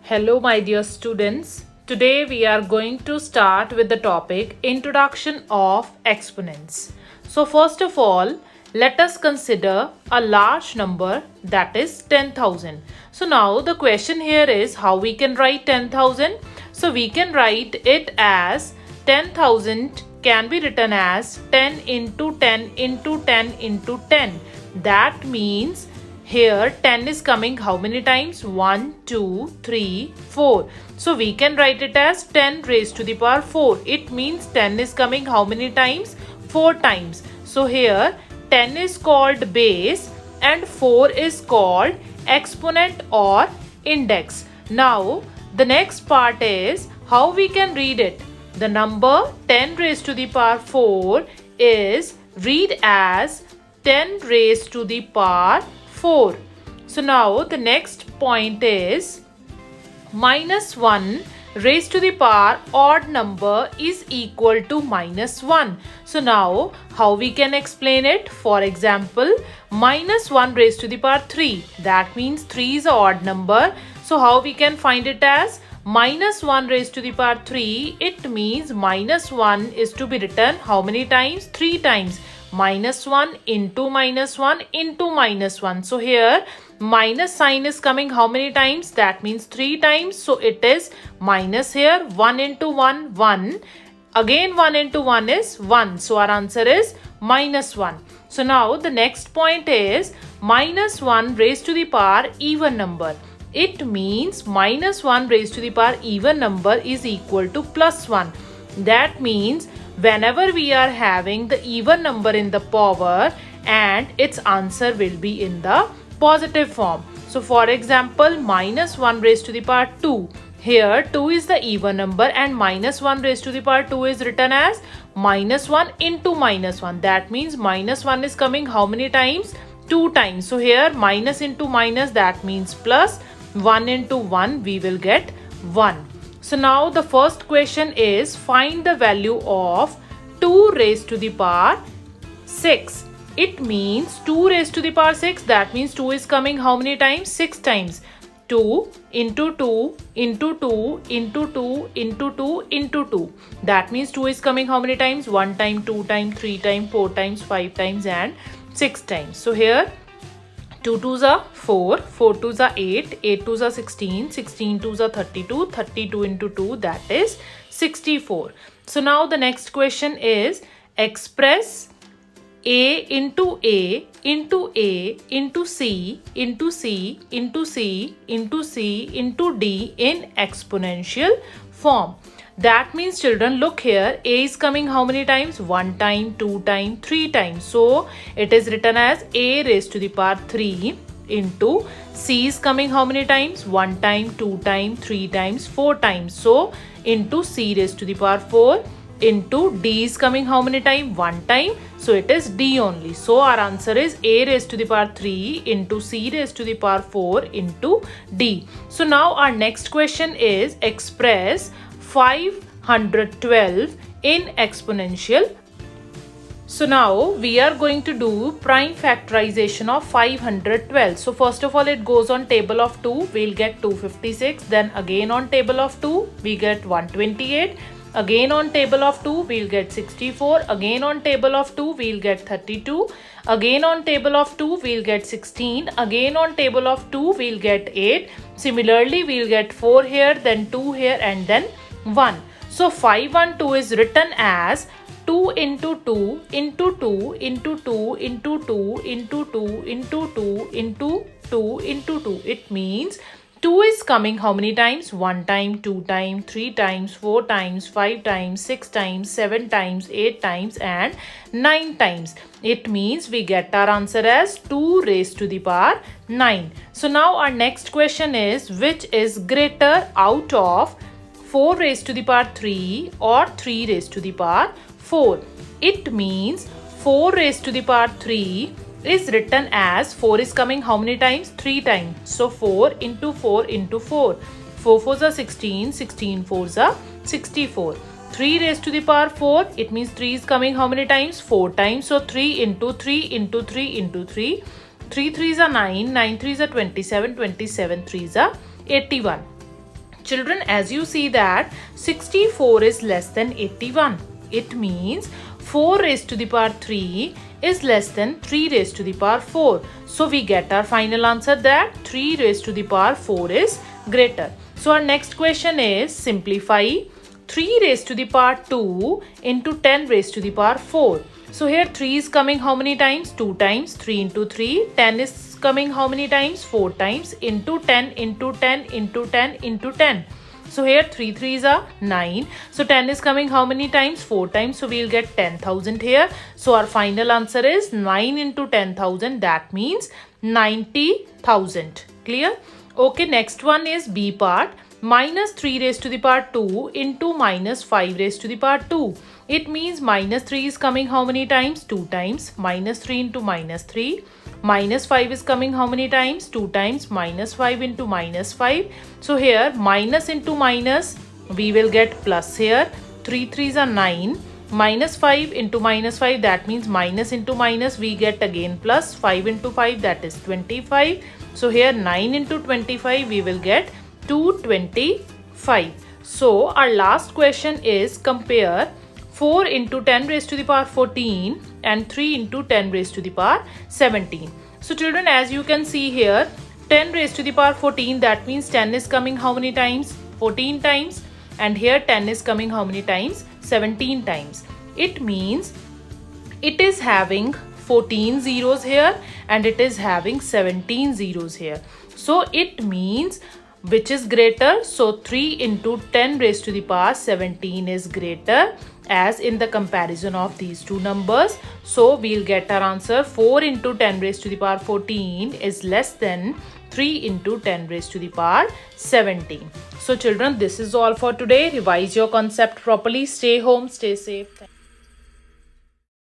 Hello, my dear students. Today we are going to start with the topic Introduction of Exponents. So, first of all, let us consider a large number, that is 10,000. So, now the question here is how we can write 10,000. So, we can write it as 10,000 can be written as 10 into 10 into 10 into 10. That means here 10 is coming how many times? 1, 2, 3, 4. So we can write it as 10 raised to the power 4. It means 10 is coming how many times? 4 times. So here 10 is called base and 4 is called exponent or index. Now the next part is how we can read it. The number 10 raised to the power 4 is read as 10 raised to the power 4. So now the next point is minus 1 raised to the power odd number is equal to minus 1. So now how we can explain it? For example, minus 1 raised to the power 3. That means 3 is an odd number. So how we can find it as minus 1 raised to the power 3? It means minus 1 is to be written how many times? 3 times. Minus 1 into minus 1 into minus 1. So here minus sign is coming how many times? That means 3 times. So it is minus here 1 into 1, 1. Again 1 into 1 is 1. So our answer is minus 1. So now the next point is minus 1 raised to the power even number. It means minus 1 raised to the power even number is equal to plus 1. That means whenever we are having the even number in the power and its answer will be in the positive form. So for example, minus 1 raised to the power 2. Here 2 is the even number and minus 1 raised to the power 2 is written as minus 1 into minus 1. That means minus 1 is coming how many times? 2 times. So here minus into minus, that means plus. 1 into 1 we will get 1. So now the first question is find the value of 2 raised to the power 6. It means 2 raised to the power 6. That means 2 is coming how many times? 6 times. 2 into 2 into 2 into 2 into 2 into 2. That means 2 is coming how many times? 1 time, 2 times, 3 times, 4 times, 5 times and 6 times. So here 2 2s are 4, 4 2s are 8, 8 2s are 16, 16 2s are 32, 32 into 2 that is 64. So now the next question is express A into A into A into C into C into C into C into D in exponential form. That means children, look here, A is coming how many times? 1 time, 2 time, 3 times. So it is written as A raised to the power 3 into C is coming how many times? 1 time, 2 time, 3 times, 4 times. So into C raised to the power 4 into D is coming how many times? 1 time. So it is D only. So our answer is A raised to the power 3 into C raised to the power 4 into D. So now our next question is express 512 in exponential. So now we are going to do prime factorization of 512. So first of all it goes on table of 2, we'll get 256. Then again on table of 2 we get 128. Again on table of 2 we'll get 64. Again on table of 2 we'll get 32. Again on table of 2 we'll get 16. Again on table of 2 we'll get 8. Similarly we'll get 4 here, then 2 here and then 1. So 512 is written as 2 into 2 into 2 into 2 into 2 into 2 into 2 into 2 into 2. It means 2 is coming how many times? 1 time, 2 time, 3 times, 4 times, 5 times, 6 times, 7 times, 8 times and 9 times. It means we get our answer as 2 raised to the power 9. So now our next question is which is greater out of 4 raised to the power 3 or 3 raised to the power 4. It means 4 raised to the power 3 is written as 4 is coming how many times? 3 times. So 4 into 4 into 4. 4 4s are 16, 16 4s are 64. 3 raised to the power 4, it means 3 is coming how many times? 4 times. So 3 into 3 into 3 into 3. 3 3s are 9, 9 3s are 27, 27 3s are 81. Children, as you see that 64 is less than 81. It means 4 raised to the power 3 is less than 3 raised to the power 4. So we get our final answer that 3 raised to the power 4 is greater. So our next question is simplify 3 raised to the power 2 into 10 raised to the power 4. So here 3 is coming how many times? 2 times. 3 into 3. 10 is coming how many times? 4 times. Into 10 into 10 into 10 into 10. So here 3 3s are 9. So 10 is coming how many times? 4 times. So we'll get 10,000 here. So our final answer is 9 into 10,000. That means 90,000. Clear? Okay, next one is B part. Minus 3 raised to the power 2 into minus 5 raised to the power 2. It means minus 3 is coming how many times? 2 times. Minus 3 into minus 3. Minus 5 is coming how many times? 2 times. Minus 5 into minus 5. So here minus into minus we will get plus here. 3 3s are 9. Minus 5 into minus 5, that means minus into minus we get again plus. 5 into 5, that is 25. So here 9 into 25 we will get 225. So our last question is compare 4 into 10 raised to the power 14 and 3 into 10 raised to the power 17. So children, as you can see here, 10 raised to the power 14, that means 10 is coming how many times? 14 times. And here 10 is coming how many times? 17 times. It means it is having 14 zeros here and it is having 17 zeros here. So it means which is greater? So 3 into 10 raised to the power 17 is greater as in the comparison of these two numbers. So we'll get our answer 4 into 10 raised to the power 14 is less than 3 into 10 raised to the power 17. So children, this is all for today. Revise your concept properly. Stay home, stay safe.